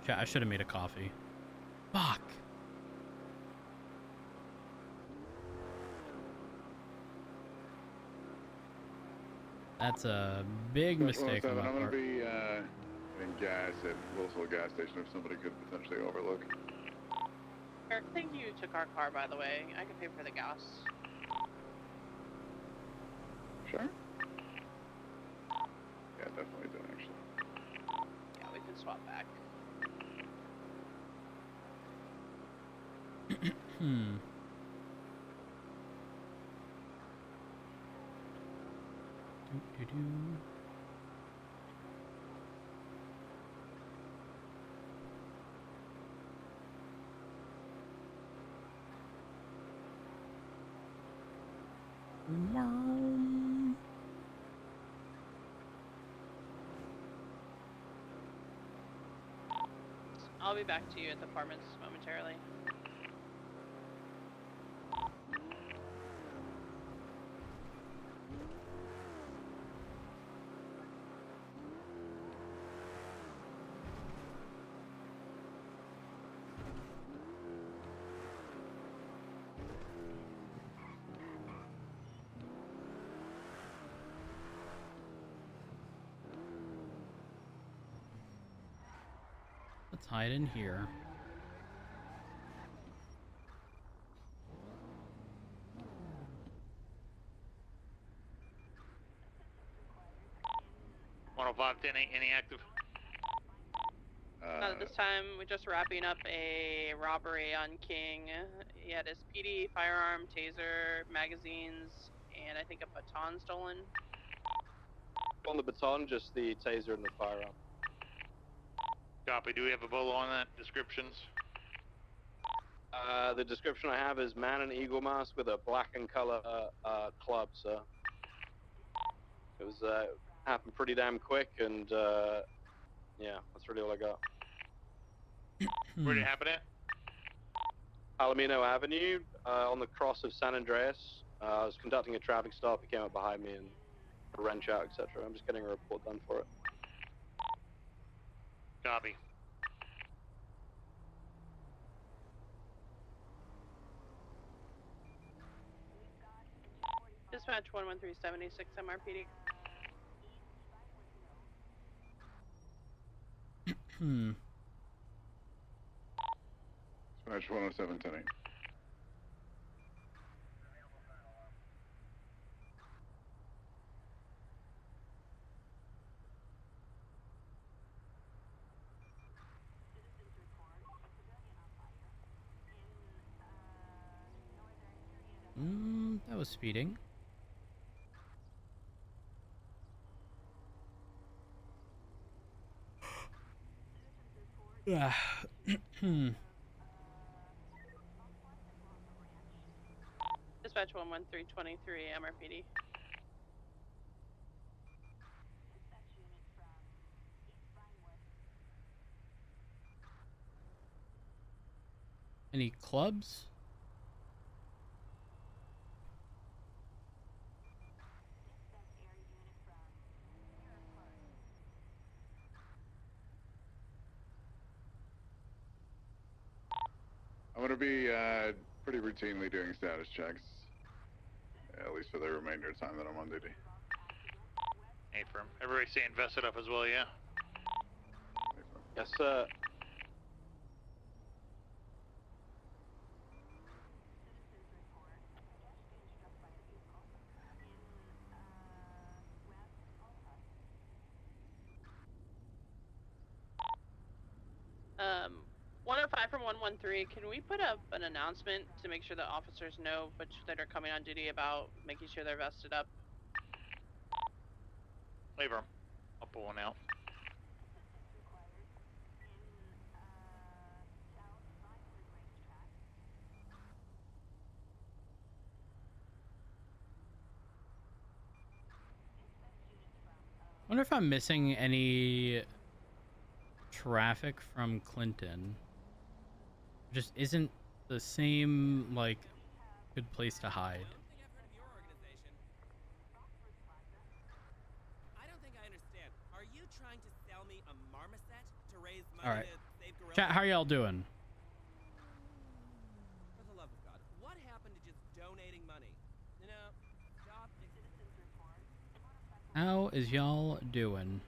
I should have made a coffee. Fuck. That's a big mistake on my I'm going part. to be getting gas at Wilsonville gas station if somebody could potentially overlook. Eric, I think you took our car, by the way. I can pay for the gas. Sure. Yeah, definitely do, actually. Yeah, we can swap back. Hmm. Doo-doo-doo. Worm. I'll be back to you at the apartments momentarily. Let's hide in here. Any active? Not at this time. We're just wrapping up a robbery on King. He had his PD, firearm, taser, magazines, and I think a baton stolen. On the baton, just the taser and the firearm. Copy. Do we have a bolo on that? Descriptions? The description I have is man in eagle mask with a black and color club, sir. It was happened pretty damn quick, and yeah, that's really all I got. Where did it happen at? Palomino Avenue, on the cross of San Andreas. I was conducting a traffic stop. He came up behind me and a wrench out, etc. I'm just getting a report done for it. Copy. Dispatch 11376 MRPD. Hmm. Dispatch 10710. That was speeding. Yeah. Dispatch 11323 MRPD. Any clubs? I'm going to be pretty routinely doing status checks, at least for the remainder of the time that I'm on duty. Affirm. Everybody stay invested up as well, yeah? Yes, sir. Um, 105 from 113, can we put up an announcement to make sure that officers know which that are coming on duty about making sure they're vested up? Affirm. I'll pull one out. Wonder if I'm missing any traffic from Clinton. Just isn't the same, like, good place to hide. I don't think I understand. Are you trying to just sell me a marmoset to raise money All right. to save gorillas? Chat, how y'all doing? For the love of God, what happened to just donating money? You know, stop. How is y'all doing?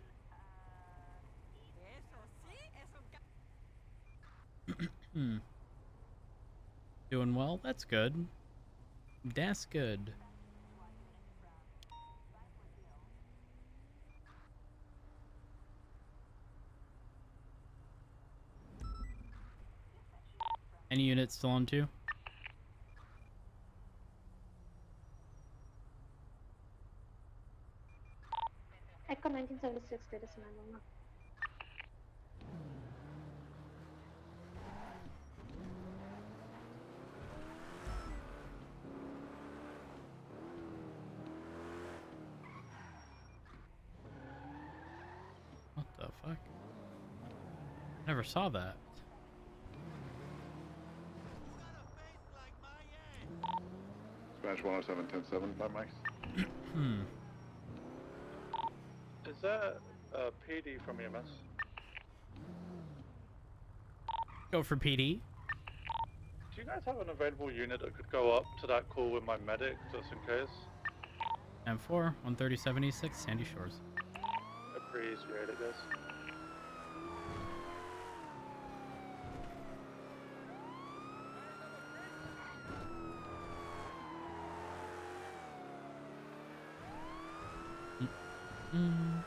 Hmm. Doing well? That's good. That's good. Any units still on 2? Echo 1976, data 911. What the fuck? Never saw that. Smash 107.10.7 by Mike's. Hmm. Is that a PD from EMS? Go for PD. Do you guys have an available unit that could go up to that call with my medic, just in case? M4, 130.76, Sandy Shores. Appreciate it, guys. Mm.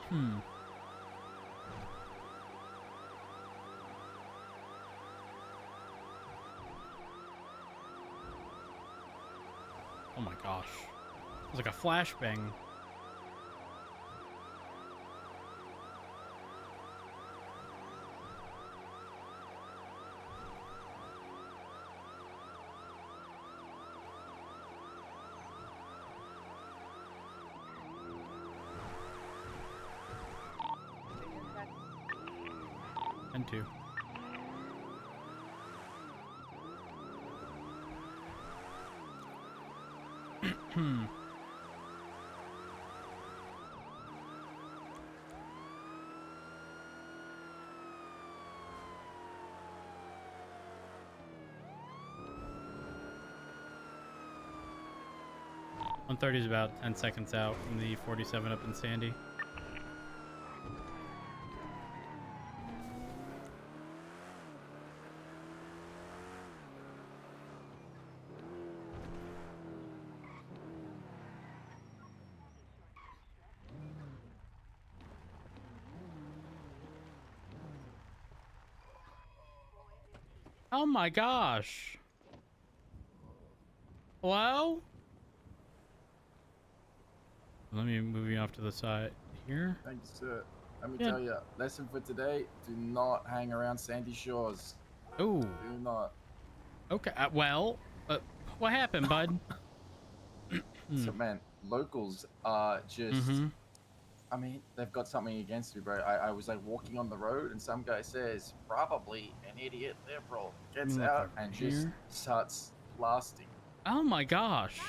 Hmm. Oh my gosh. It was like a flashbang. And 2. Hmm. One 130 is about 10 seconds out from the 47 up in Sandy. Oh my gosh. Hello? Let me move you off to the side here. Thank you, sir. Let me Yeah. tell you, lesson for today, do not hang around Sandy Shores. Oh, Do not. okay. What happened, bud? So, man, locals are just, Mm-hmm. I mean, they've got something against me, bro. I was like walking on the road and some guy says, probably an idiot liberal, gets Look out over and just here. starts blasting. Oh my gosh.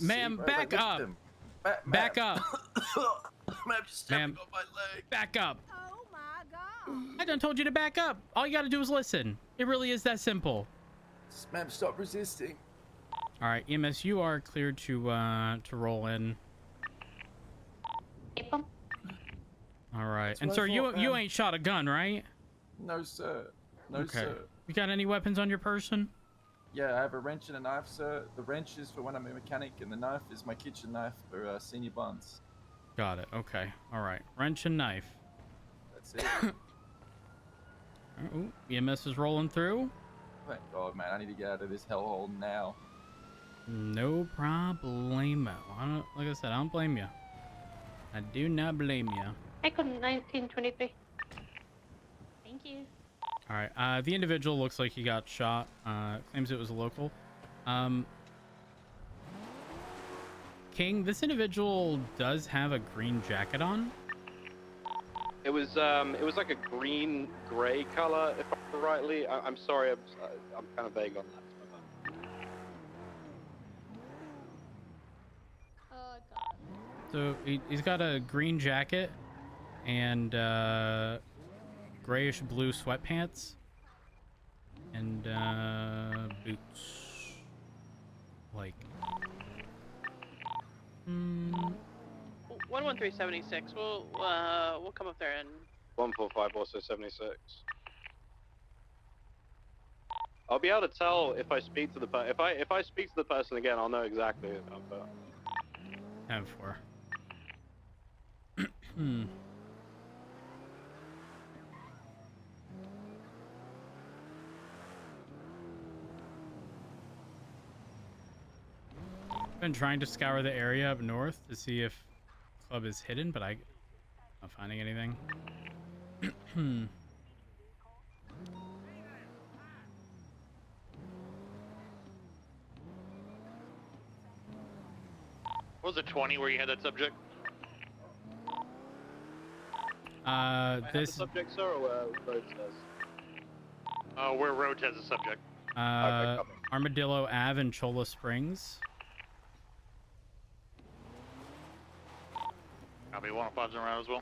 Ma'am, See, bro, back like, look at up. them. Back up. Ma'am, just stepping Ma'am. on my leg. Back up. Oh my god. I done told you to back up. All you gotta do is listen. It really is that simple. Ma'am, stop resisting. All right, EMS, you are cleared to roll in. April? All right. That's And what I sir, you thought, you ma'am. ain't shot a gun, right? No, sir. No, Okay. sir. You got any weapons on your person? Yeah, I have a wrench and a knife, sir. The wrench is for when I'm a mechanic, and the knife is my kitchen knife for senior buns. Got it. Okay. All right. Wrench and knife. That's it. Ooh, EMS is rolling through. Thank God, man. I need to get out of this hellhole now. No problemo. Like I said, I don't blame you. I do not blame you. Echo 1923. Thank you. All right. The individual looks like he got shot. Claims it was a local. King, this individual does have a green jacket on. It was like a green gray color, if I remember rightly. I'm sorry, I'm kind of vague on that. Oh god. So he's got a green jacket and grayish blue sweatpants and boots. Like. 11376. We'll come up there and 145 also 76. I'll be able to tell if I speak to the if I speak to the person again, I'll know exactly. But... 10-4. Been trying to scour the area up north to see if club is hidden, but I'm not finding anything. What was it, 20 where you had that subject? This the subject, sir, or where Road says? Where Road has a subject. Armadillo Ave in Cholla Springs. Copy, 105's around as well.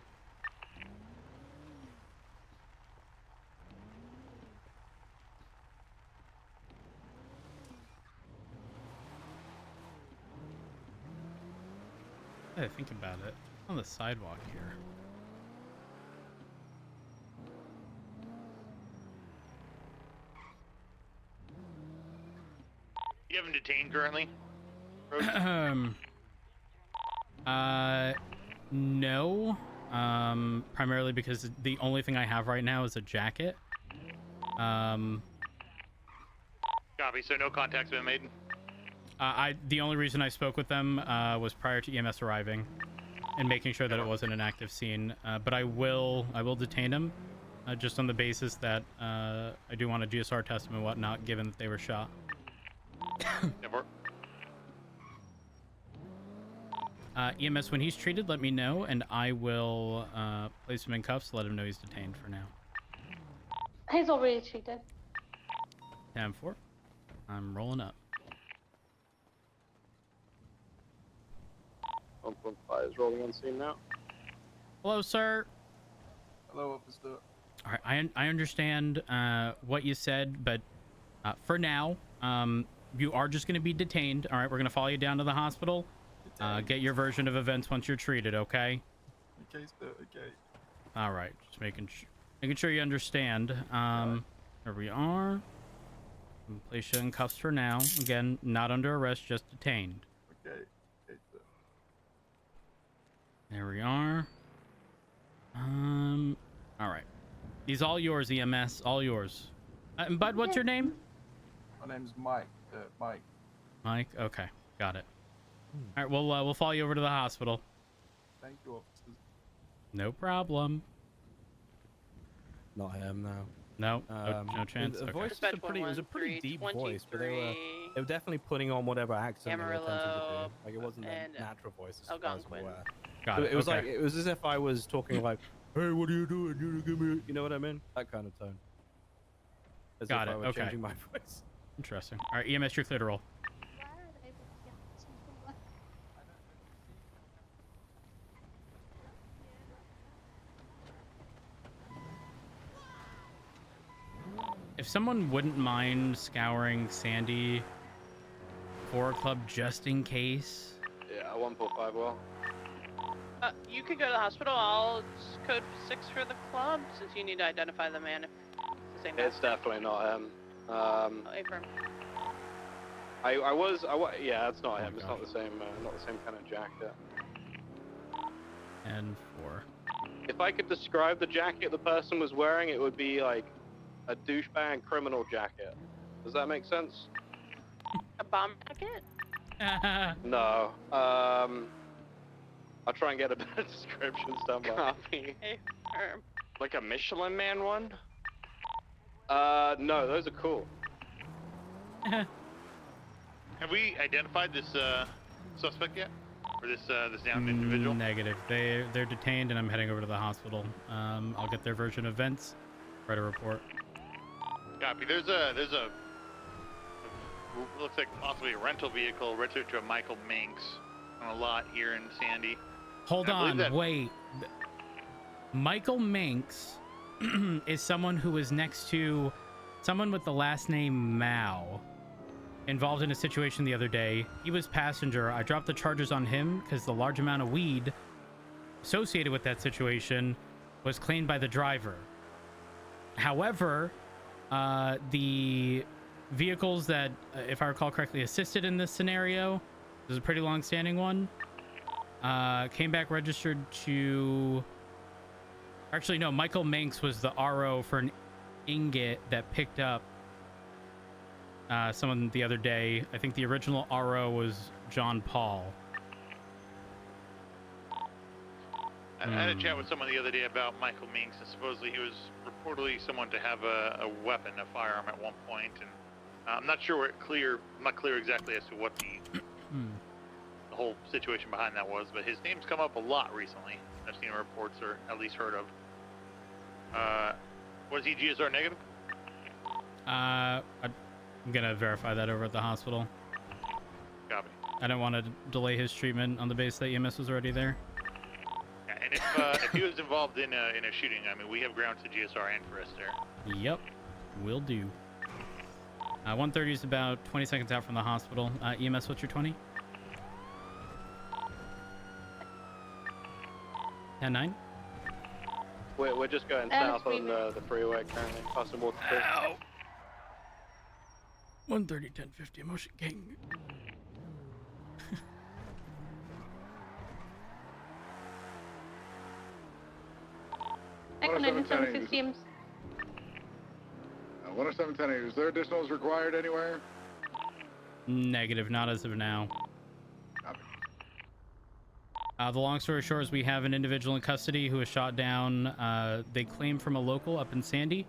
I think about it. On the sidewalk here. You have him detained currently? Road? No. Primarily because the only thing I have right now is a jacket. Copy, so no contact's been made? The only reason I spoke with them was prior to EMS arriving and making sure that it wasn't an active scene. But I will detain him just on the basis that I do want a GSR test and whatnot, given that they were shot. EMS, when he's treated, let me know, and I will place him in cuffs, let him know he's detained for now. He's already treated. 10-4. I'm rolling up. 1.5 is rolling on scene now. Hello, sir. Hello, officer. All right, I understand what you said, but for now, you are just going to be detained. All right, we're going to follow you down to the hospital. Get your version of events once you're treated, okay? Okay, sir, okay. All right, just making sure you understand. There we are. I'm place you in cuffs for now. Again, not under arrest, just detained. Okay, okay, sir. There we are. All right. He's all yours, EMS. All yours. And Bud, what's your name? My name's Mike. Mike. Mike. Okay, got it. All right, we'll follow you over to the hospital. Thank you, officers. No problem. Not him, no. No, no chance. The Okay. voice was a pretty deep voice, but they were definitely putting on whatever accent they were attempting to do. Like it wasn't their natural voice as far as I'm aware. Got it. It was like it was as if I was talking like, "Hey, what are you doing? You give me," you know what I mean? That kind of tone. As Got if it. I were Okay. changing my voice. Interesting. All right, EMS, you're clear to roll. If someone wouldn't mind scouring Sandy for Club just in case. Yeah, 145 well. You could go to the hospital. I'll code 6 for the club since you need to identify the man if it's the same guy. It's definitely not him. Affirm. Yeah, it's not him. It's not the same kind of jacket. And 4. If I could describe the jacket the person was wearing, it would be like a douchebag criminal jacket. Does that make sense? A bomb jacket? No. I'll try and get a better description somewhere. Copy. Hey, firm. Like a Michelin Man one? No, those are cool. Have we identified this suspect yet, or this downed individual? Negative. They're detained, and I'm heading over to the hospital. I'll get their version of events. Write a report. Copy. There's a looks like possibly a rental vehicle registered to a Michael Minks on a lot here in Sandy. Hold on, wait. Michael Minks is someone who was next to someone with the last name Mao, involved in a situation the other day. He was passenger. I dropped the charges on him because the large amount of weed associated with that situation was claimed by the driver. However, the vehicles that, if I recall correctly, assisted in this scenario, this is a pretty long-standing one, came back registered to... Actually, no, Michael Minks was the RO for an ingot that picked up someone the other day. I think the original RO was John Paul. I had a chat with someone the other day about Michael Minks, and supposedly he was reportedly someone to have a weapon, a firearm at one point, and I'm not sure I'm not clear exactly as to what the whole situation behind that was, but his name's come up a lot recently. I've seen reports, or at least heard of. Was he GSR negative? I'm gonna verify that over at the hospital. Copy. I don't want to delay his treatment on the base that EMS was already there. Yeah, and if he was involved in a shooting, I mean, we have grounds to GSR and for us there. Yep, will do. 130 is about 20 seconds out from the hospital. EMS, what's your 20? 10-9? We're just going south on the freeway currently, passing Water Creek. Ow! 130, 1050, emotion king. Echo 97 CMs. 10710, is there additionals required anywhere? Negative, not as of now. Copy. The long story short is we have an individual in custody who was shot down. They claim from a local up in Sandy.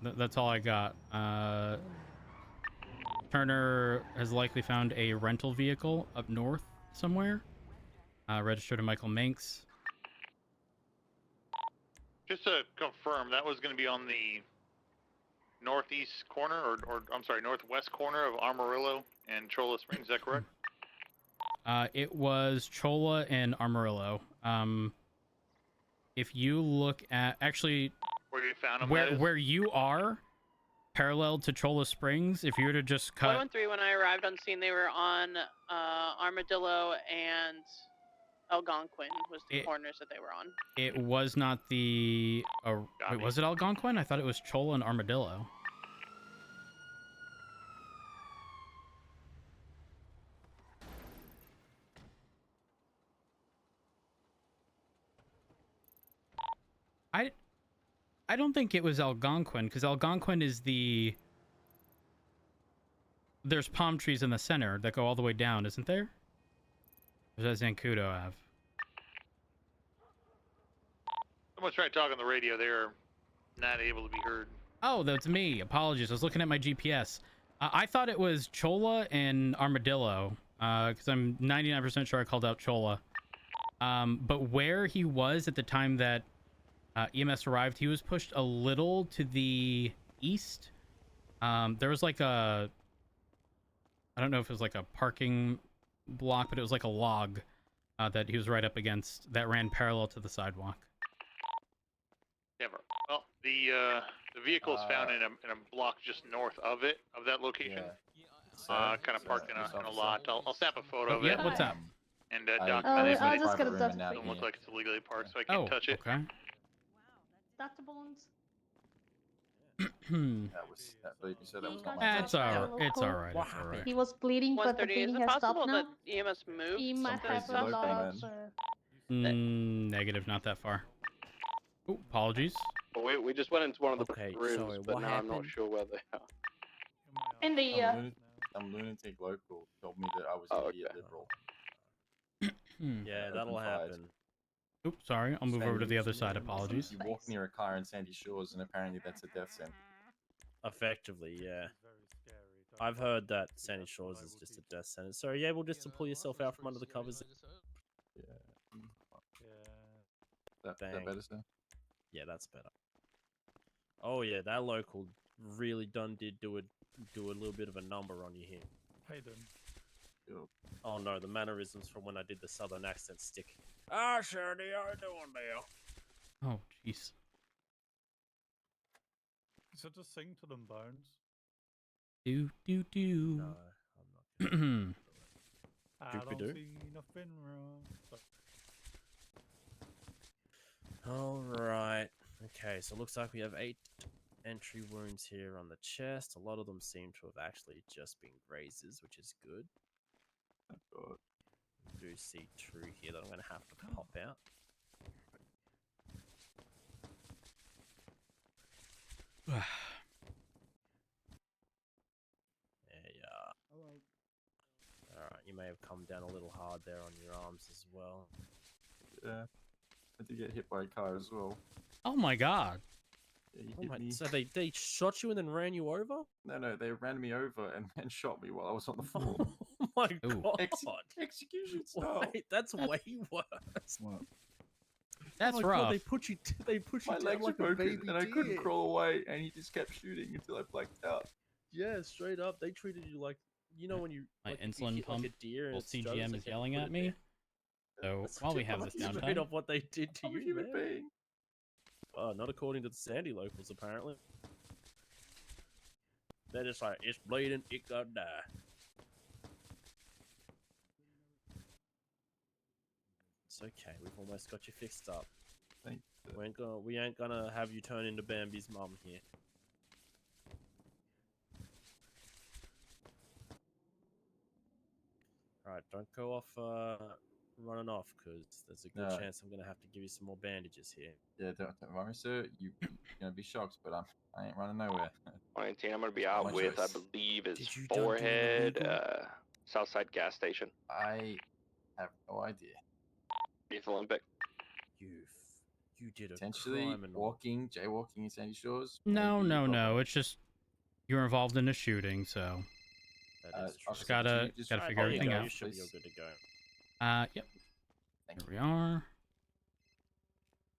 That's all I got. Turner has likely found a rental vehicle up north somewhere, registered to Michael Minks. Just to confirm, that was going to be on the northeast corner, or I'm sorry, northwest corner of Amarillo and Cholla Springs. Is that correct? It was Cholla and Amarillo. If you look at actually where you found him, where you are, parallel to Cholla Springs, if you were to just cut 113, when I arrived on scene, they were on Armadillo and Algonquin was the corners that they were on. It was not the... wait, was it Algonquin? I thought it was Cholla and Armadillo. I don't think it was Algonquin, because Algonquin is the... There's palm trees in the center that go all the way down, isn't there? Or does Zancudo have? Someone tried talking on the radio. They're not able to be heard. Oh, that's me. Apologies. I was looking at my GPS. I thought it was Cholla and Armadillo, because I'm 99% sure I called out Cholla. But where he was at the time that EMS arrived, he was pushed a little to the east. There was like a... I don't know if it was like a parking block, but it was like a log that he was right up against that ran parallel to the sidewalk. Never. Well, the vehicle is found in a block just north of it, of that location. Yeah. Kind of parked in a lot. I'll snap a photo of it. Yeah, what's up? And document it. I'll just get a It doesn't look like it's illegally parked, so I can't touch it. Okay. Deductibles. It's alright. He was bleeding, but the bleeding has stopped now. EMS moved. He might have a loss or... Negative, not that far. Oh, apologies. Well, we just went into one of the rooms, but now I'm not sure where they are. In the Some lunatic local told me that I was an idiot liberal. Yeah, that'll happen. Oops, sorry. I'll move over to the other side. Apologies. You walk near a car in Sandy Shores, and apparently that's a death sentence. Effectively, yeah. I've heard that Sandy Shores is just a death sentence. So are you able just to pull yourself out from under the covers? Yeah. That better, sir? Yeah, that's better. Oh yeah, that local really did do a little bit of a number on you here. Hayden. Oh no, the mannerisms from when I did the southern accent stick. Ah, Shirley, how you doing there? Oh, jeez. So just sing to them, Bones. Do. No, I'm not. I don't see nothing wrong. Alright. Okay, so it looks like we have 8 entry wounds here on the chest. A lot of them seem to have actually just been grazes, which is good. Oh, God. I do see 2 here that I'm going to have to pop out. There you are. Alright, you may have come down a little hard there on your arms as well. Yeah. I did get hit by a car as well. Oh my God. Yeah, he hit me. So they shot you and then ran you over? No, they ran me over and then shot me while I was on the floor. Oh my God. Execution style. Wait, that's way worse. What? That's God, rough. they put you My down legs like were a broken baby and I couldn't deer. crawl away, and he just kept shooting until I blacked out. Yeah, straight up. They treated you like, you know, when you My like, you insulin hit pump. like a deer and Well, it struggles, CGM they is can't yelling put at it me. there. So while we have this Straight downtime, up what they did to I'm a you, human man. being. Not according to the Sandy locals, apparently. They're just like, it's bleeding, it gotta die. It's okay, we've almost got you fixed up. Thanks. We ain't gonna have you turn into Bambi's mum here. Alright, don't go off running off, because there's a good chance I'm gonna have to give you some more bandages here. Yeah, don't worry, sir. You're gonna be shocked, but I ain't running nowhere. Only thing I'm gonna be out My with, I choice. believe, is Did you done doing Forehead, illegal? Southside gas station. I have no idea. Youth Olympic. You did a Potentially criminal. jaywalking in Sandy Shores. no. Maybe It's just you're involved in a shooting, so That is true. just gotta figure everything out. You should be all good to go. Yep. Here we are.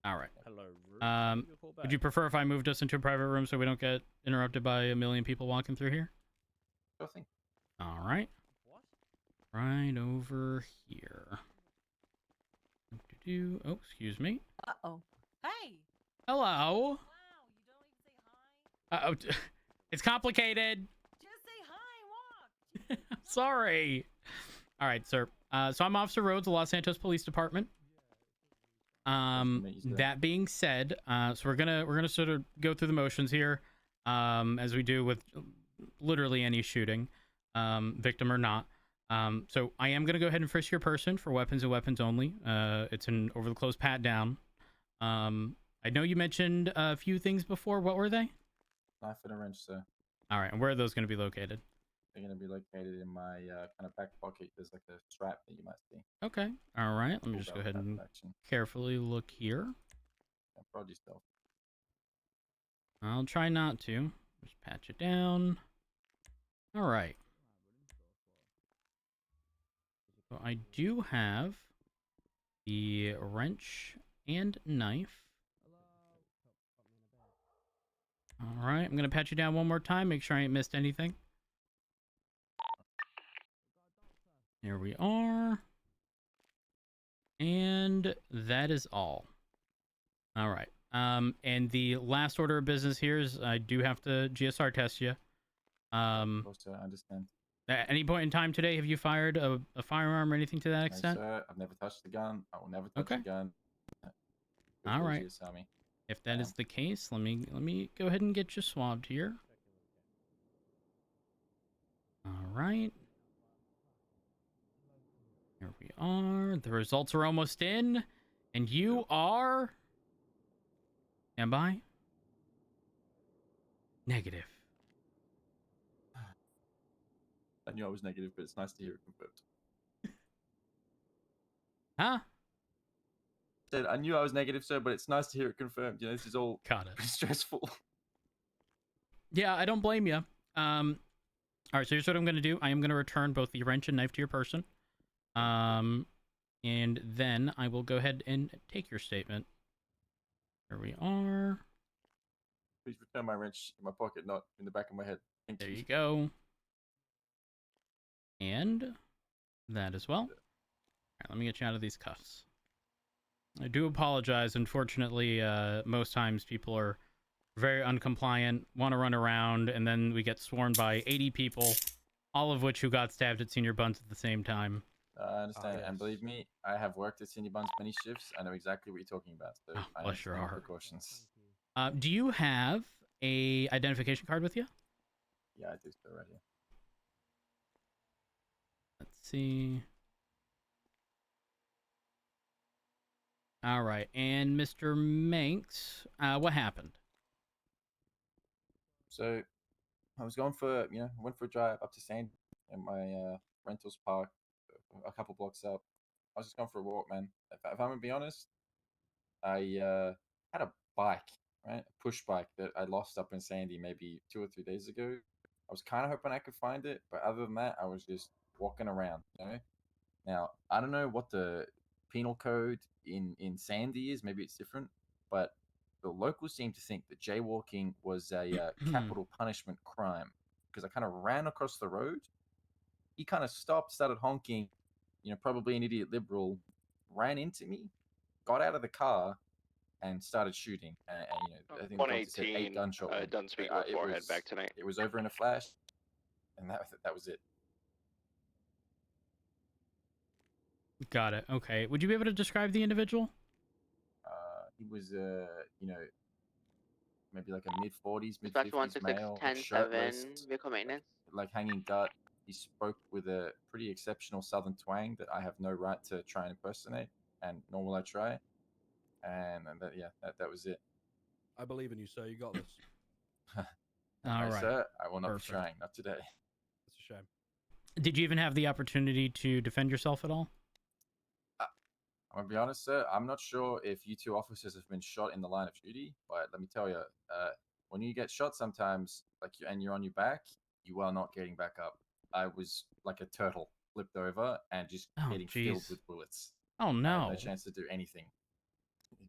All right. Hello, Ruth. Would you prefer if I moved us into a private room so we don't get interrupted by a million people walking through here? Sure thing. All right. What? Right over here. Oh, excuse me. Uh-oh. Hey! Hello. Wow, you don't even say hi? Uh-oh. It's complicated. Just say hi, walk! Sorry. All right, sir. So I'm Officer Rhodes, the Los Santos Police Department. That being said, so we're gonna sort of go through the motions here, as we do with literally any shooting, victim or not. So I am gonna go ahead and frisk your person for weapons and weapons only. It's an over the close pat down. I know you mentioned a few things before. What were they? Knife and a wrench, sir. All right, and where are those going to be located? They're going to be located in my kind of back pocket. There's like a strap that you might see. Okay. All right. Let me just go ahead and carefully look here. Prod yourself. I'll try not to. Just patch it down. All right. So I do have the wrench and knife. All right. I'm going to pat you down one more time. Make sure I ain't missed anything. There we are. And that is all. All right. And the last order of business here is I do have to GSR test you. I understand. At any point in time today, have you fired a firearm or anything to that extent? No, sir. I've never touched a gun. I will never touch a gun. All right. If that is the case, let me go ahead and get you swabbed here. All right. Here we are. The results are almost in. And you are... Stand by. Negative. I knew I was negative, but it's nice to hear it confirmed. Huh? Said I knew I was negative, sir, but it's nice to hear it confirmed. You know, this is all Got it. stressful. Yeah, I don't blame you. All right, so here's what I'm going to do. I am going to return both the wrench and knife to your person. And then I will go ahead and take your statement. Here we are. Please return my wrench in my pocket, not in the back of my head. Thank There you. you go. And that as well. All right, let me get you out of these cuffs. I do apologize. Unfortunately, most times people are very uncompliant, want to run around, and then we get swarmed by 80 people, all of which who got stabbed at Senior Buns at the same time. I understand, yes. and believe me, I have worked at Cindy Bun's many shifts. I know exactly what you're talking about. So Oh, I bless your understand heart. precautions. Do you have a identification card with you? Yeah, I do still right here. Let's see. All right, and Mr. Manx, what happened? So I was going for, went for a drive up to Sandy in my rentals park a couple blocks up. I was just going for a walk, man. If I'm gonna be honest, I had a bike, right? A push bike that I lost up in Sandy maybe 2 or 3 days ago. I was kind of hoping I could find it, but other than that, I was just walking around, Now, I don't know what the penal code in Sandy is. Maybe it's different, but the locals seem to think that jaywalking was a capital punishment crime because I kind of ran across the road. He kind of stopped, started honking, probably an idiot liberal, ran into me, got out of the car, and started shooting. And I think the doctor said 8 gunshot wounds. Done speaking with forehead back tonight. It was over in a flash, and that was it. Got it. Okay. Would you be able to describe the individual? He was, maybe like a mid-40s, Dispatch mid-50s male, 166 shirtless, 10-7, vehicle maintenance. like hanging gut. He spoke with a pretty exceptional southern twang that I have no right to try and impersonate, and nor will I try. And that was it. I believe in you, sir. You got this. All right. Sir, I will not Perfect. be trying. Not today. That's a shame. Did you even have the opportunity to defend yourself at all? I'm gonna be honest, sir. I'm not sure if you two officers have been shot in the line of duty, but let me tell you, when you get shot, sometimes and you're on your back, you are not getting back up. I was like a turtle, flipped over and just getting filled with bullets. Oh I had no! no chance to do anything.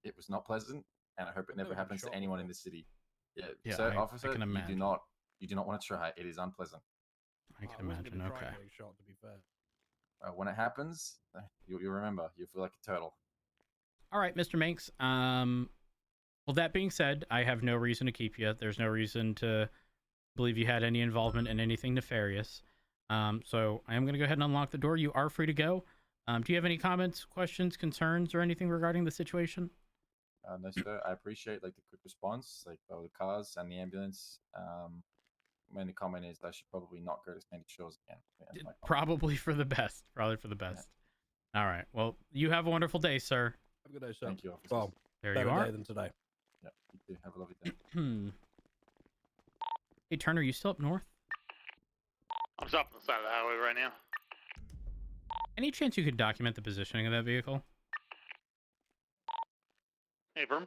It was not pleasant, and I hope it never happens to anyone in the city. Yeah, sir, officer, I can imagine. you do not want to try. It is unpleasant. I can imagine. Okay. Getting shot, to be fair. When it happens, you'll remember. You'll feel like a turtle. All right, Mr. Manx. Well, that being said, I have no reason to keep you. There's no reason to believe you had any involvement in anything nefarious. So I am going to go ahead and unlock the door. You are free to go. Do you have any comments, questions, concerns, or anything regarding the situation? No, sir. I appreciate the quick response, the cars and the ambulance. My only comment is I should probably not go to Sandy Shores again. Probably for the best. Probably for the best. Yeah. All right. Well, you have a wonderful day, sir. Have a good day, sir. Thank you, officers. Well, there better you are. day than today. Yep. You too. Have a lovely day. Hey, Turner, you still up north? I'm stopped on the side of the highway right now. Any chance you could document the positioning of that vehicle? Hey, Verm.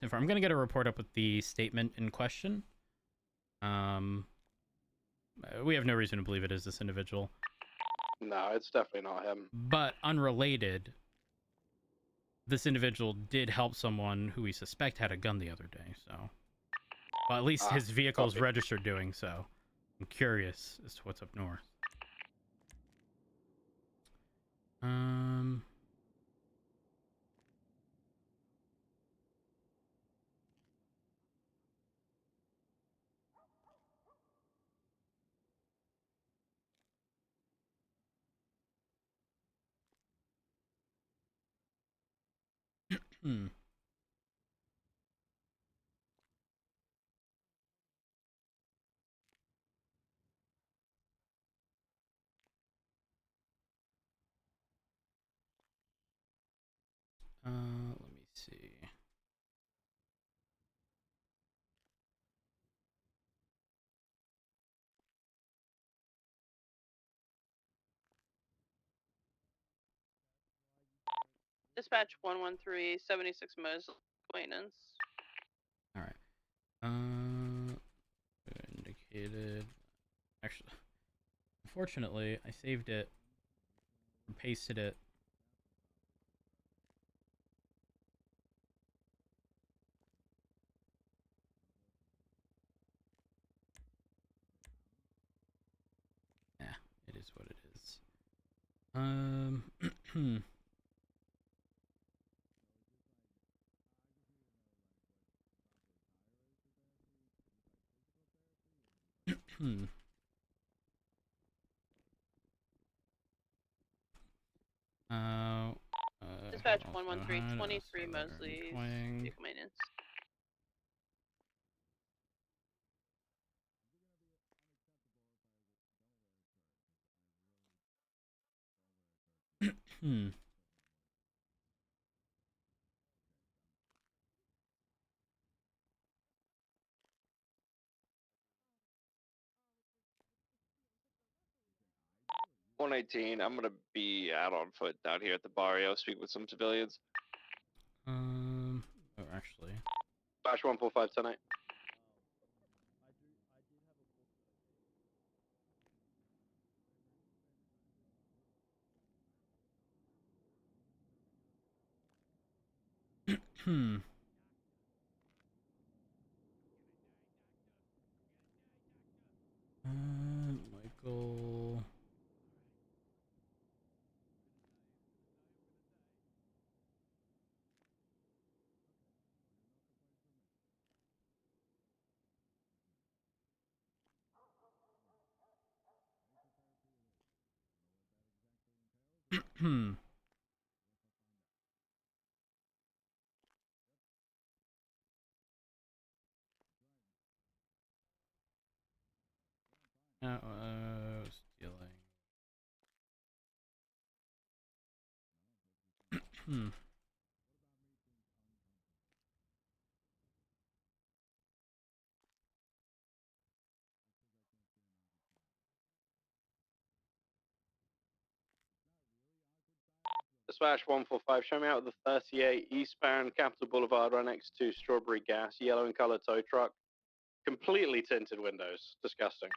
If I'm going to get a report up with the statement in question. We have no reason to believe it is this individual. No, it's definitely not him. But unrelated, this individual did help someone who we suspect had a gun the other day, so... Well, at least his vehicle is registered doing so. I'm curious as to what's up north. Let me see. Dispatch 113, 76 Mosley maintenance. All right. Indicated. Actually, unfortunately, I saved it and pasted it. Yeah, it is what it is. Dispatch 113, 23 Mosley vehicle maintenance. $118. I'm gonna be out on foot down here at the barrio. Speak with some civilians. Oh, actually. Bash 145 tonight. Michael. Stealing. Dispatch 145, show me out of the 38 eastbound Capitol Boulevard right next to Strawberry Gas, yellow in color tow truck. Completely tinted windows. Disgusting.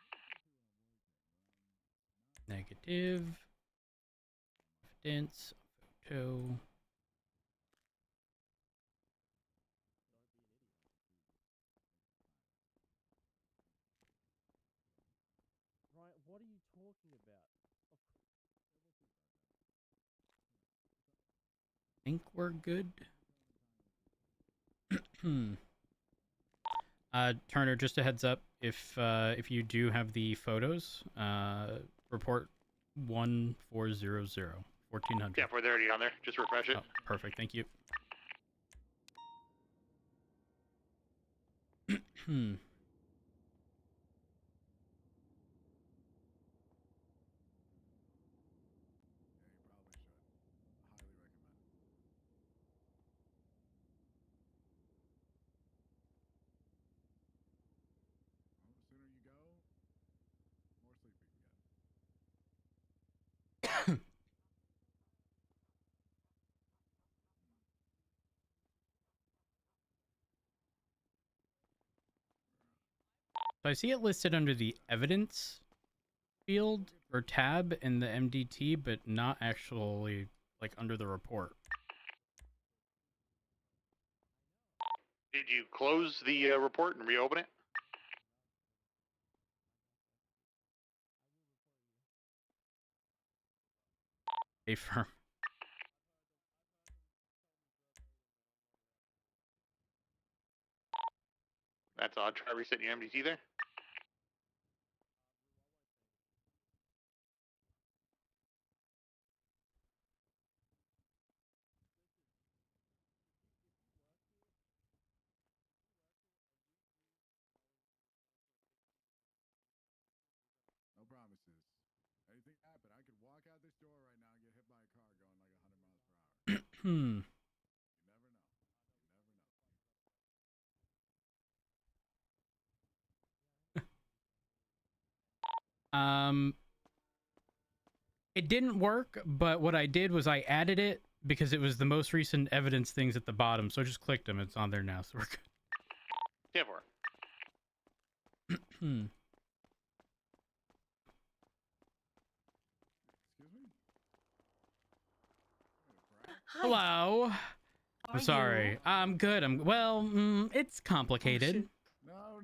Negative. Evidence. Photo. Right, what are you talking about? Think we're good. Turner, just a heads up, if you do have the photos, report 1400 1400. Yeah, they're already on there. Just refresh it. Oh, perfect. Thank you. So I see it listed under the evidence field or tab in the MDT, but not actually like under the report. Did you close the report and reopen it? A firm. That's odd. Try resetting your MDT there. No promises. Anything happen, I could walk out this door right now and get hit by a car going like 100 miles per hour. You never know. It didn't work, but what I did was I added it because it was the most recent evidence things at the bottom. So I just clicked them. It's on there now, so we're good. Yeah, for. Hello. I'm sorry. I'm good. It's complicated. No.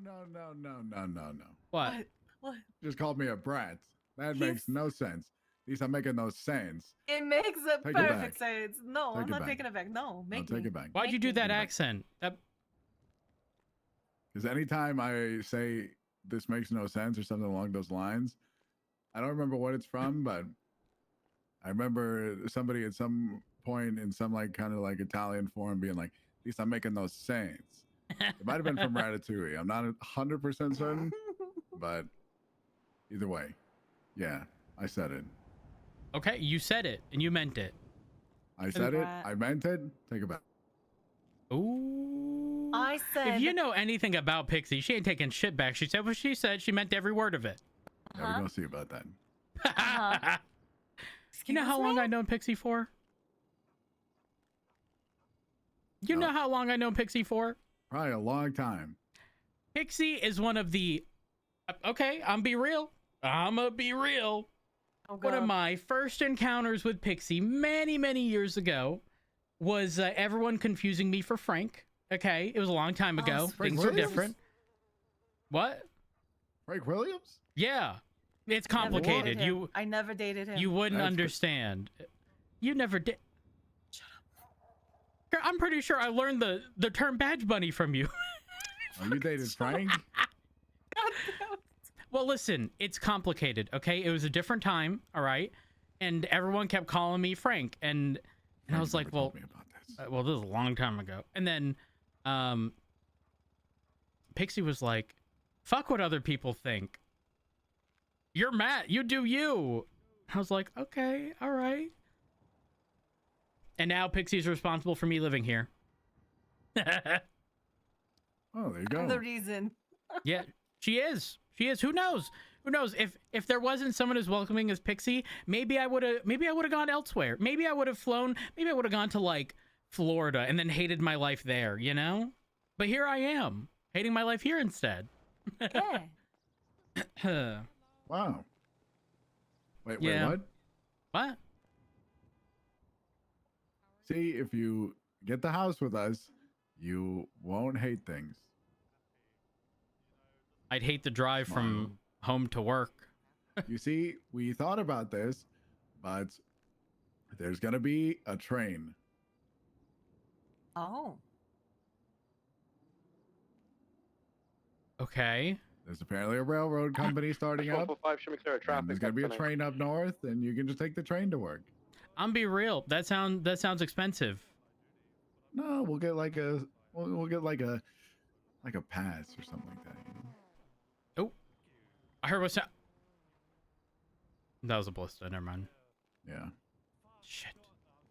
What? What? Just called me a brat. That makes no sense. These are making no sense. It makes a Take it perfect back. sense. No, Take I'm it not back. taking it back. No, No, take it back. Why'd you do that accent? Because anytime I say this makes no sense or something along those lines, I don't remember what it's from, but I remember somebody at some point in some like kind of like Italian forum being like, at least I'm making no sense. It might have been from Ratatouille. I'm not 100% certain, but either way, yeah, I said it. Okay, you said it and you meant it. I said it. I meant it. Take it back. Ooh. I said. If you know anything about Pixie, she ain't taking shit back. She said what she said. She meant every word of it. Yeah, we're gonna see about that. You know how long I've known Pixie for? You know how long I've known Pixie for? Probably a long time. Pixie is one of the... Okay, I'm be real. I'ma be real. One of my first encounters with Pixie many, many years ago was everyone confusing me for Frank. Okay, it was a long time ago. Things were different. What? Frank Williams? Yeah. It's complicated. I never dated him. You wouldn't understand. You never did. Shut up. I'm pretty sure I learned the term badge bunny from you. Oh, you dated Frank? Well, listen, it's complicated, okay? It was a different time, all right? And everyone kept calling me Frank, and I was like, well, this is a long time ago. And then Pixie was like, fuck what other people think. You're Matt, you do you. I was like, okay, all right. And now Pixie's responsible for me living here. Oh, there you go. I'm the reason. Yeah, she is. She is. Who knows? Who knows? If there wasn't someone as welcoming as Pixie, maybe I would have gone elsewhere. Maybe I would have flown. Maybe I would have gone to like Florida and then hated my life there, you know? But here I am, hating my life here instead. Wow. Wait, Yeah. what? What? See, if you get the house with us, you won't hate things. I'd hate the drive from home to work. You see, we thought about this, but there's going to be a train. Oh. Okay. There's apparently a railroad company starting up. 445 should be clear of traffic. And there's going to be a train up north, and you can just take the train to work. I'm be real. That sounds expensive. No, we'll get like a pass or something like that. You know? Oh, I heard what's that? That was a ballista. Never mind. Yeah. Shit.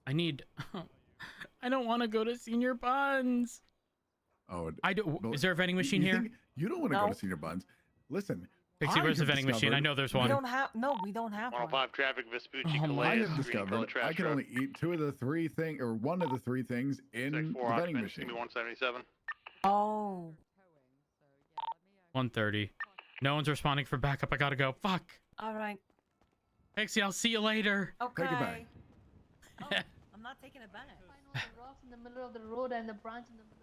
I need. I don't want to go to Senior Buns. Oh, I do. Is there a vending machine here? You don't want to go to Senior Buns. Listen. Pixie, where's the vending machine? I know there's one. We don't have one. 105 traffic, Vespucci, Oh, Calais. I have discovered I can only eat one of the three things in the vending machine. 177. Oh. 1:30. No one's responding for backup. I gotta go. Fuck. All right. Pixie, I'll see you later. Okay. Take it back. Oh, I'm not taking it back. Find all the rocks in the middle of the road and the branch in the middle.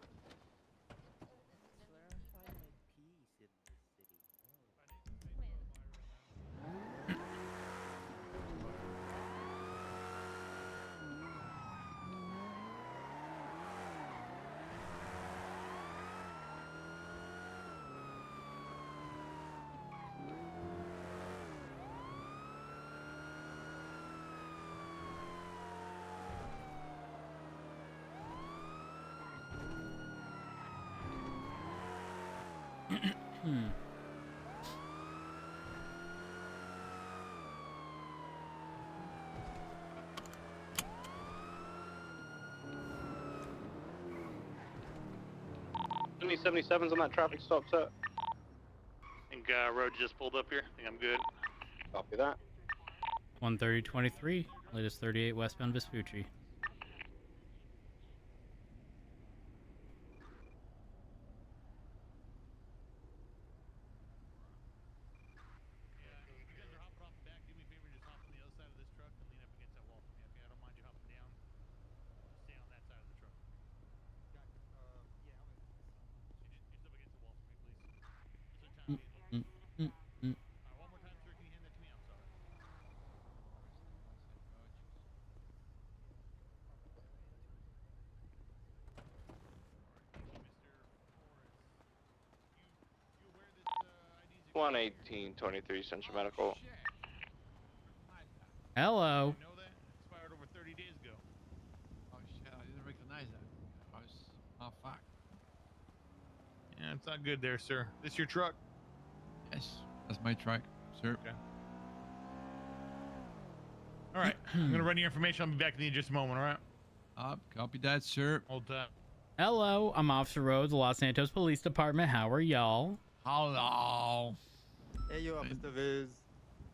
Any 77s on that traffic stop, sir? I think road just pulled up here. I think I'm good. Copy that. 1:30:23. Latest 38 westbound Vespucci. 118-23 Central Medical. Hello. You know that? Expired over 30 days ago. Oh shit, I didn't recognize that. I was, oh fuck. Yeah, it's not good there, sir. This your truck? Yes, that's my truck, sir. Okay. All right, I'm gonna run your information. I'll be back in just a moment. All right. Copy that, sir. Hold tight. Hello, I'm Officer Rhodes, Los Santos Police Department. How are y'all? Hello. Hey, you, Officer Viz.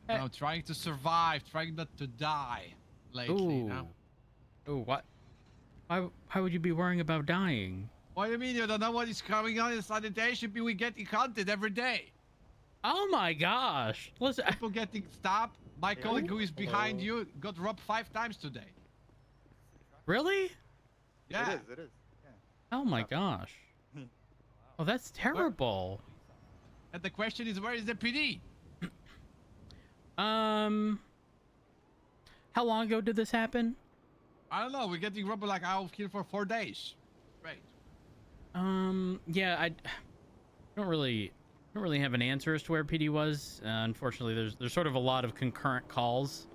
I'm trying to survive, trying not to die lately, you know? Ooh, what? Why would you be worrying about dying? What do you mean you don't know what is coming on in sanitation? We getting hunted every day. Oh my gosh. Listen. People getting stopped. My colleague who is behind you got robbed 5 times today. Really? Yeah. It is. Yeah. Oh my gosh. Oh, that's terrible. And the question is, where is the PD? How long ago did this happen? I don't know. We're getting robbed like out here for 4 days. Right. Yeah, I don't really have an answer as to where PD was. Unfortunately, there's sort of a lot of concurrent calls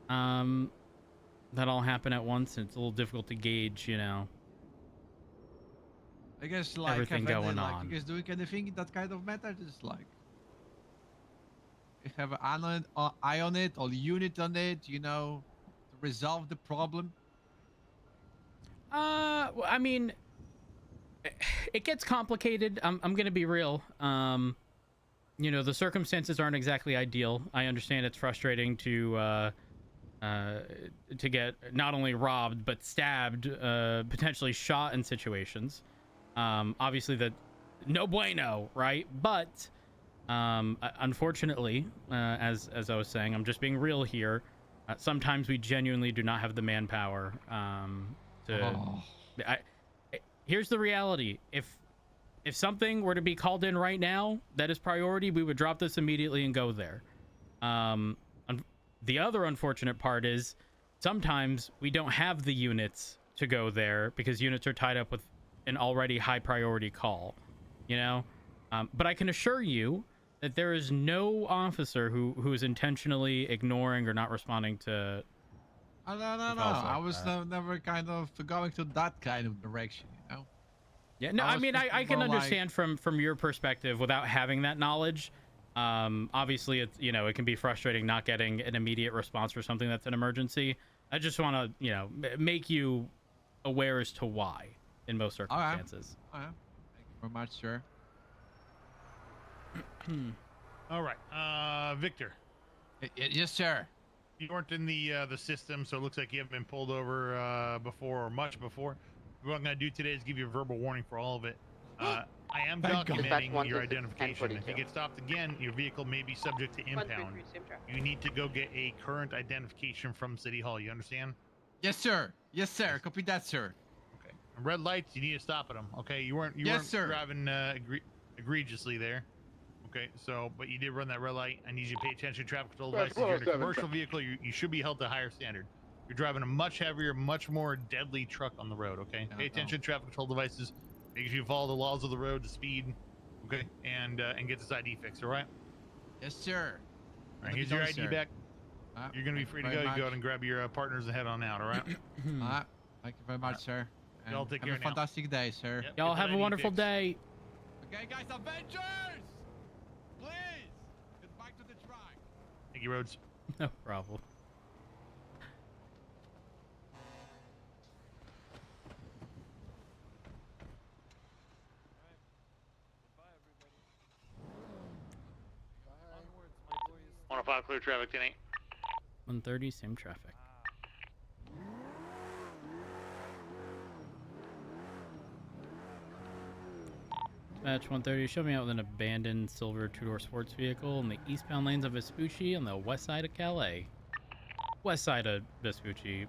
that all happen at once, and it's a little difficult to gauge, you know. I guess like everything going on. You guys doing anything in that kind of matter? Just like you have an eye on it or unit on it, you know, to resolve the problem. Well, I mean, it gets complicated. I'm gonna be real. You know, the circumstances aren't exactly ideal. I understand it's frustrating to get not only robbed but stabbed, potentially shot in situations. Obviously, that no bueno, right? But unfortunately, as I was saying, I'm just being real here. Sometimes we genuinely do not have the manpower here's the reality. If something were to be called in right now that is priority, we would drop this immediately and go there. The other unfortunate part is sometimes we don't have the units to go there because units are tied up with an already high priority call, you know. But I can assure you that there is no officer who is intentionally ignoring or not responding to No. like I was that. never kind of going to that kind of direction, you know. Yeah, no, I mean, I can understand from your perspective without having that knowledge. Obviously, it's, you know, it can be frustrating not getting an immediate response for something that's an emergency. I just want to, you know, make you aware as to why in most circumstances. All right. Thank you very much, sir. All right, Victor. Yes, sir. You weren't in the system, so it looks like you haven't been pulled over before or much before. What I'm going to do today is give you a verbal warning for all of it. I am documenting your identification. If you get stopped again, your vehicle may be subject to impound. You need to go get a current identification from City Hall. You understand? Yes, sir. Yes, sir. Copy that, sir. Okay. And red lights, you need to stop at them. Okay. You weren't driving egregiously there. Okay. So, but you did run that red light. I need you to pay attention to traffic control devices. You're in a commercial vehicle. You should be held to higher standard. You're driving a much heavier, much more deadly truck on the road. Okay. Pay attention to traffic control devices. Make sure you follow the laws of the road, the speed. Okay. And get this ID fixed. All right. Yes, sir. All right. Here's your ID back. You're gonna be free to go. You go out and grab your partners and head on out. All right. Thank you very much, sir. Y'all take care now. Have a fantastic day, sir. Yep, Y'all have a wonderful day. Okay, guys, Avengers! Please get back to the track. Thank you, Rhodes. No problem. Bye, 105 clear traffic, 10-8. 130, same traffic. Dispatch 130, show me out with an abandoned silver two-door sports vehicle in the eastbound lanes of Vespucci on the west side of Calais. West side of Vespucci.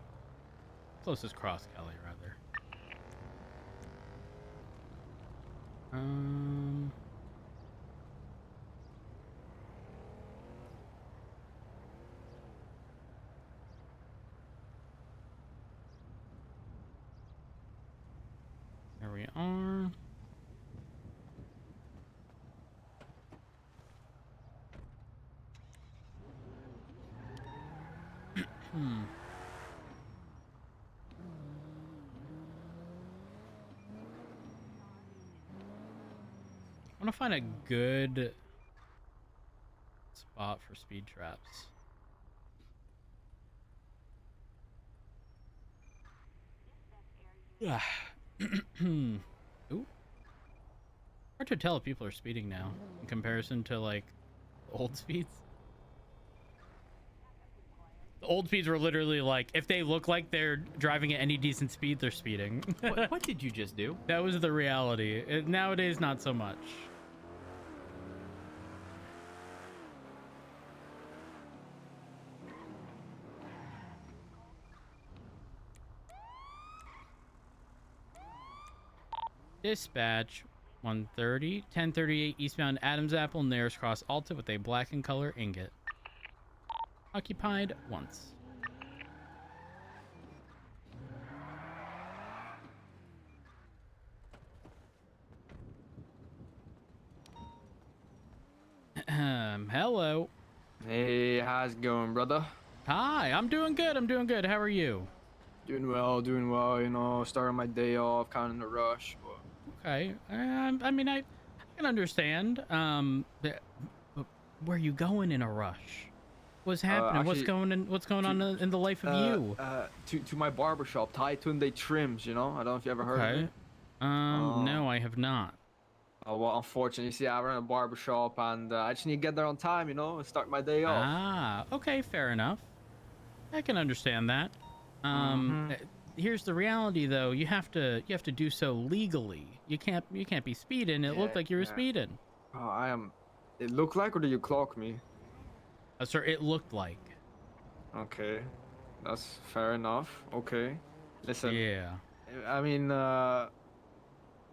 Closest cross Calais, rather. There we are. I want to find a good spot for speed traps. Ooh. Hard to tell if people are speeding now in comparison to like old speeds. The old speeds were literally like, if they look like they're driving at any decent speed, they're speeding. What did you just do? That was the reality. Nowadays, not so much. Dispatch 130, 1038 eastbound Adams Apple, Nares Cross Alta with a black in color ingot. Occupied once. Hello. Hey, how's it going, brother? Hi, I'm doing good. I'm doing good. How are you? Doing well, doing well. You know, starting my day off, kind of in a rush. But... Okay. I mean, I can understand. Where are you going in a rush? What's happening? Actually, what's going on in the life of you? To my barbershop, Tunde Trims. You know, I don't know if you ever heard of it. No, I have not. Well, unfortunately, you see, I run a barbershop, and I just need to get there on time. You know, and start my day off. Ah, okay, fair enough. I can understand that. Here's the reality, though. You have to do so legally. You can't be speeding. It looked like you were speeding. Oh, I am. It looked like, or did you clock me? Sir, it looked like. Okay, that's fair enough. Okay, listen. Yeah. I mean,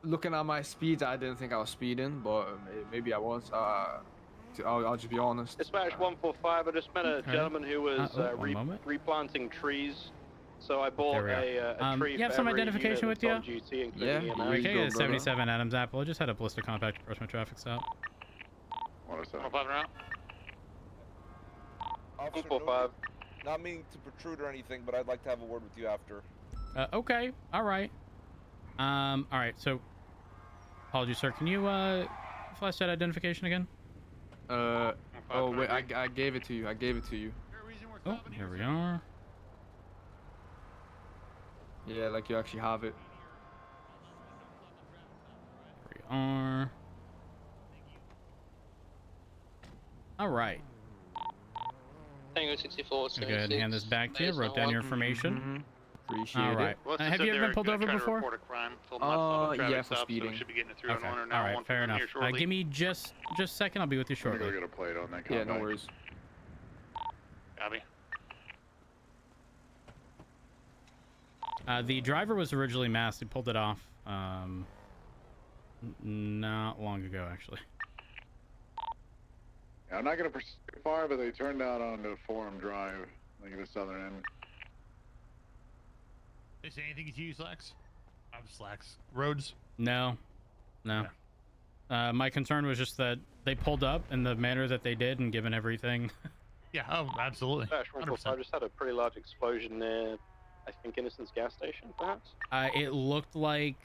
looking at my speeds, I didn't think I was speeding, but maybe I was. I'll just be honest. Dispatch 145. I just met a gentleman who was replanting trees. So I bought a tree. You have some identification with you? Yeah. Okay, 77 Adams Apple. I just had a ballistic compact approach my traffic stop. 105 around. 145. Not meaning to protrude or anything, but I'd like to have a word with you after. Okay. All right. All right. So, apologies, sir. Can you flash that identification again? Oh wait, I gave it to you. Oh, here we are. Yeah, like you actually have it. Here we are. All right. Tango 64. Go ahead and hand this back to you. Wrote down your information. Appreciate all right. it. Have you ever been pulled over before? Yeah, for speeding. Okay. All right, fair enough. Give me just a second. I'll be with you shortly. Go get a plate on that. Yeah, no worries. Copy. The driver was originally masked. He pulled it off not long ago, actually. Yeah, I'm not going to proceed far, but they turned out onto Forum Drive, like at the southern end. They say anything to you, Slacks? I'm Slacks. Roads? No. My concern was just that they pulled up in the manner that they did, and given everything. Yeah, oh, absolutely. I just had a pretty large explosion near, I think, Innocence gas station, perhaps? It looked like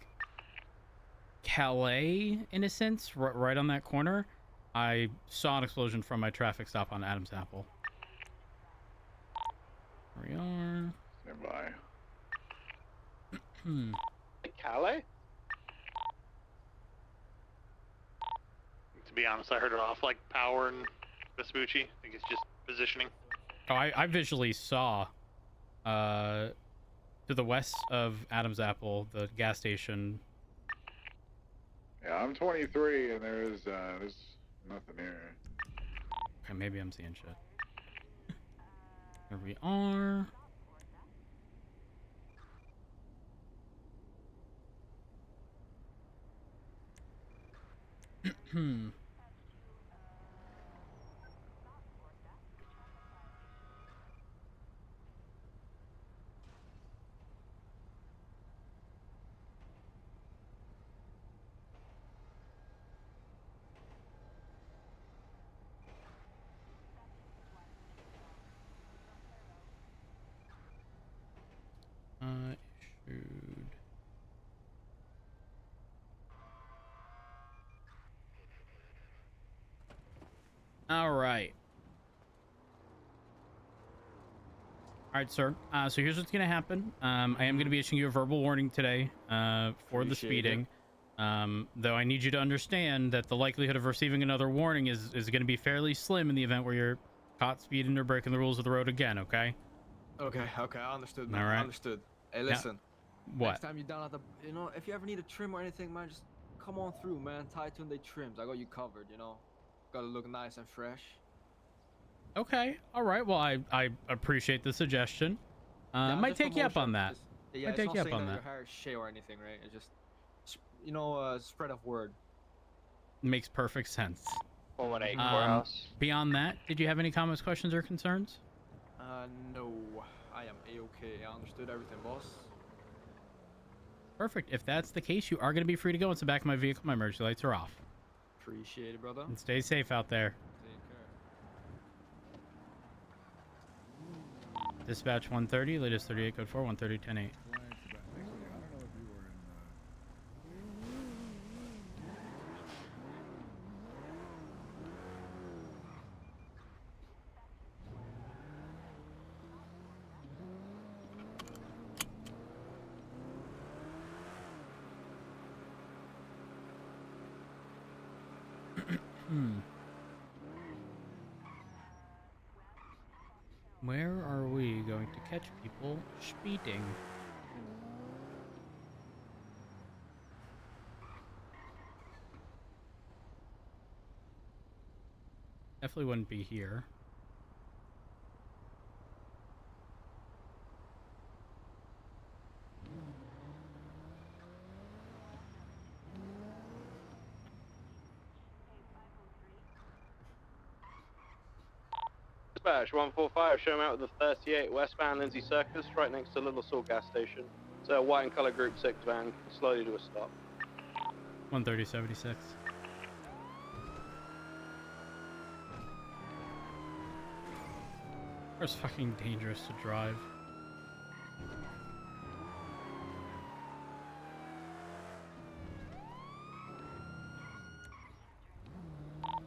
Calais, Innocence, right on that corner. I saw an explosion from my traffic stop on Adams Apple. Here we are. Stand by. Calais? To be honest, I heard it off like Power and Vespucci. I think it's just positioning. Oh, I visually saw to the west of Adams Apple, the gas station. Yeah, I'm 23, and there's nothing here. Okay, maybe I'm seeing shit. Here we are. All right. All right, sir. So here's what's gonna happen. I am gonna be issuing you a verbal warning today for the speeding. Though I need you to understand that the likelihood of receiving another warning is gonna be fairly slim in the event where you're caught speeding or breaking the rules of the road again. Okay. Okay, I understood, man. All right. I understood. Hey, listen. What? Next time you're down at the, if you ever need a trim or anything, man, just come on through, man. Titan they trims. I got you covered. Gotta look nice and fresh. Okay. All right. Well, I appreciate the suggestion. Yeah, Might just take you up promotion. on that. Yeah, Might it's take not you up saying on that that. your hair is shit or anything, right? It's just, spread of word. Makes perfect sense. 118 courthouse. Beyond that, did you have any comments, questions, or concerns? No. I am A-okay. I understood everything, boss. Perfect. If that's the case, you are going to be free to go into the back of my vehicle. My emergency lights are off. Appreciate it, brother. And stay safe out there. Take care. Dispatch 130, latest 38 code 4, 130 10 8. Where are we going to catch people speeding? Definitely wouldn't be here. Dispatch 145, show me out with the 38 westbound Lindsay Circus, right next to Little Saw gas station. It's a white and color Group 6 van, slowly to a stop. 130-76. It's fucking dangerous to drive.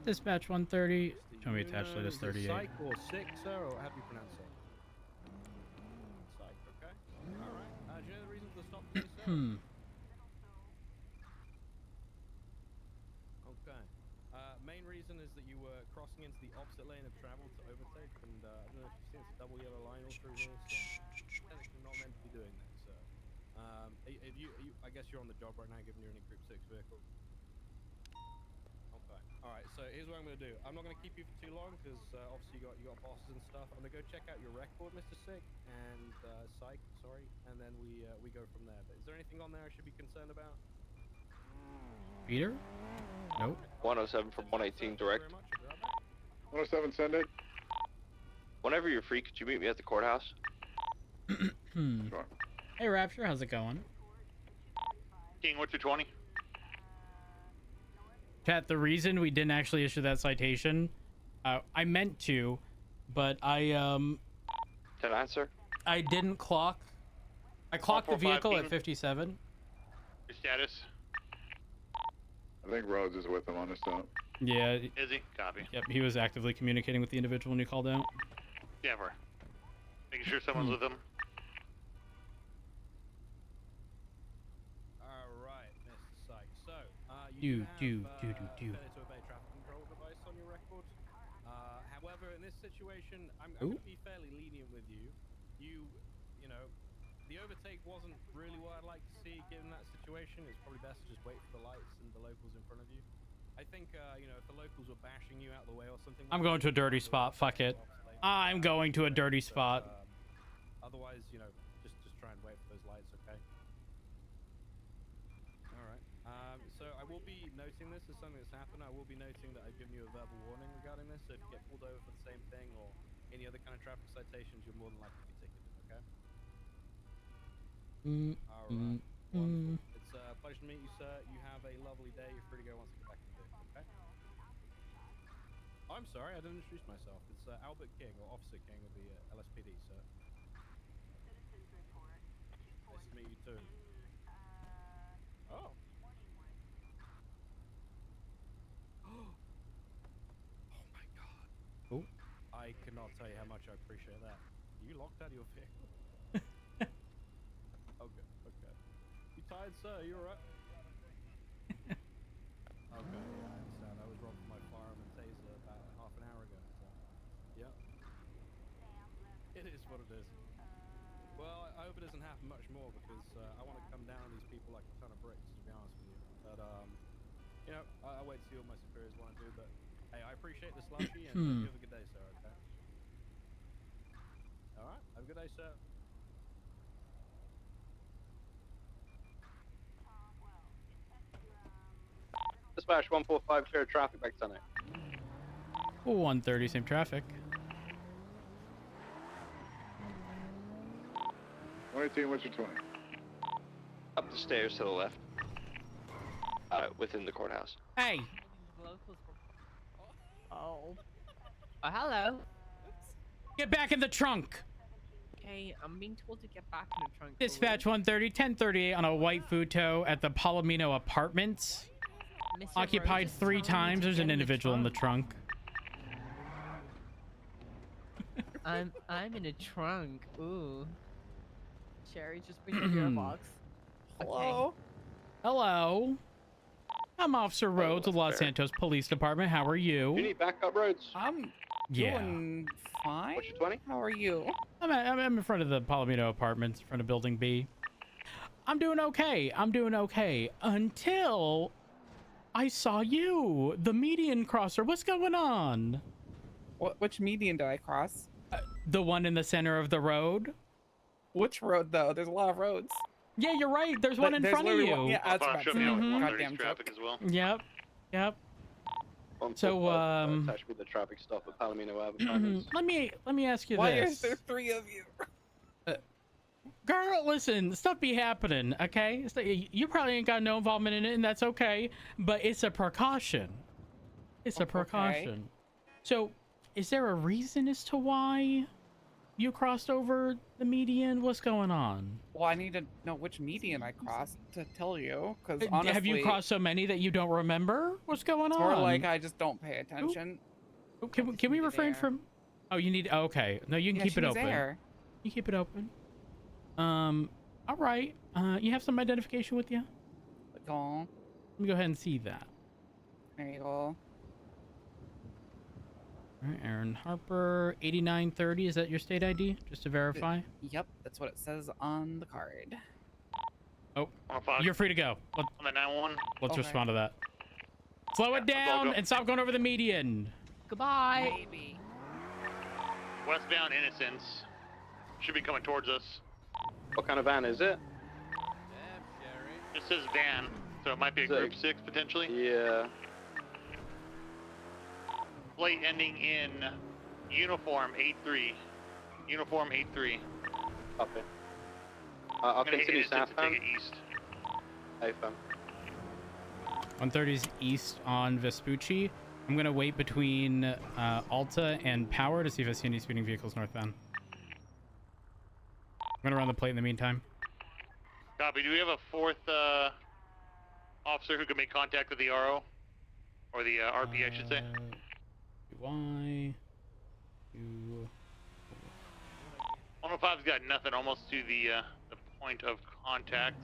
Dispatch 130. Show me attached latest 38. Psych or sick, sir, or how do you pronounce it? Psych, okay. Alright. Do you know the reason for the stop today, sir? Okay. Main reason is that you were crossing into the opposite lane of travel to overtake, and I don't know if you've seen it's a double yellow line all through here, so technically not meant to be doing that, sir. I guess you're on the job right now, given you're in a Group 6 vehicle. Okay. Alright, so here's what I'm going to do. I'm not going to keep you for too long, because obviously you got bosses and stuff. I'm going to go check out your record, Mr. Sick, and Psych, sorry, and then we go from there. But is there anything on there I should be concerned about? Peter? Nope. 107 from 118 direct. 107, send it. Whenever you're free, could you meet me at the courthouse? Sure. Hey, Rapture, how's it going? King, what's your 20? Chat, the reason we didn't actually issue that citation, I meant to, but I 10-9, sir. I didn't clock. I clocked the vehicle at 57. Your status? I think Rhodes is with him on his stop. Yeah. Is he? Copy. Yep, he was actively communicating with the individual when you called out. Yeah, we're making sure someone's with him. Alright, Mr. Psych. So, you do have failure to obey traffic control device on your record. However, in this situation, I'm going to be fairly lenient with you. You know, the overtake wasn't really what I'd like to see given that situation. It's probably best to just wait for the lights and the locals in front of you. I think, if the locals were bashing you out the way or something... I'm going to a dirty spot. Fuck it. I'm going to a dirty spot. Otherwise, just try and wait for those lights, okay? Alright. So I will be noting this as something that's happened. I will be noting that I've given you a verbal warning regarding this. So if you get pulled over for the same thing or any other kind of traffic citations, you're more than likely to be ticketed, okay? Alright. Wonderful. It's a pleasure to meet you, sir. You have a lovely day. You're free to go once you get back to the vehicle, okay? I'm sorry, I didn't introduce myself. It's Albert King, or Officer King of the LSPD, sir. Nice to meet you too. Oh. Oh my god. cannot tell you how much I appreciate that. Are you locked out of your vehicle? Okay, okay. You tired, sir? You alright? Okay, yeah, I understand. I was robbed from my firearm and taser about half an hour ago. So, yeah. It is what it is. Well, I hope it doesn't happen much more because I want to come down on these people like a ton of bricks, to be honest with you. But, you know, I'll wait to see what my superiors want to do. But, hey, I appreciate the slushy and you have a good day, sir, okay? Alright, have a good day, sir. Dispatch 145, clear traffic back tonight. 130, same traffic. 118, what's your 20? Up the stairs to the left. Within the courthouse. Hey! Oh. Hello. Get back in the trunk! Hey, I'm being told to get back in the trunk. Dispatch 130, 1038 on a white Futo at the Palomino Apartments. Mr. Occupied Rose is 3 telling me to times. There's get an in the individual in the trunk. I'm in a trunk. Ooh. Sherry, just bring the gearbox. Hello? Hello. I'm Officer Rhodes of Los Santos Police Department. How are you? You need backup roads? I'm Yeah. doing fine. What's your 20? How are you? I'm in front of the Palomino Apartments, in front of Building B. I'm doing okay. I'm doing okay. Until I saw you, the median crosser. What's going on? Which median did I cross? The one in the center of the road. Which road, though? There's a lot of roads. Yeah, you're right. There's one in There's front of literally you. one- yeah, that's about to say, Goddamn traffic as well. Yep. Yep. So, Attach me the traffic stop at Palomino Ave. let me ask you Why this. is there 3 of you? Girl, listen, stuff be happening, okay? You probably ain't got no involvement in it, and that's okay. But it's a precaution. It's a precaution. So, is there a reason as to why you crossed over the median? What's going on? Well, I need to know which median I crossed to tell you, because honestly... Have you crossed so many that you don't remember what's going on? Or like I just don't pay attention. Ooh, can we refrain from... Oh, you need... Okay. No, you can keep it open. There. You keep it open. All right. You have some identification with you? Go. Let me go ahead and see that. There you go. All right, Aaron Harper, 8930. Is that your state ID? Just to verify? Yep, that's what it says on the card. Oh, you're free to go. On the 911. Let's respond to that. Slow it down and stop going over the median. Goodbye. Maybe. Westbound Innocence. Should be coming towards us. What kind of van is it? It says van, so it might be a group 6 potentially. Yeah. Plate ending in uniform 83. Uniform 83. Copy. I'll I'm gonna hit continue Innocence and southbound. take it east. AFM. 130's east on Vespucci. I'm gonna wait between Alta and Power to see if I see any speeding vehicles northbound. I'm gonna run the plate in the meantime. Copy. Do we have a 4th officer who can make contact with the RO? Or the RP, I should say. Y. 105's got nothing almost to the point of contact.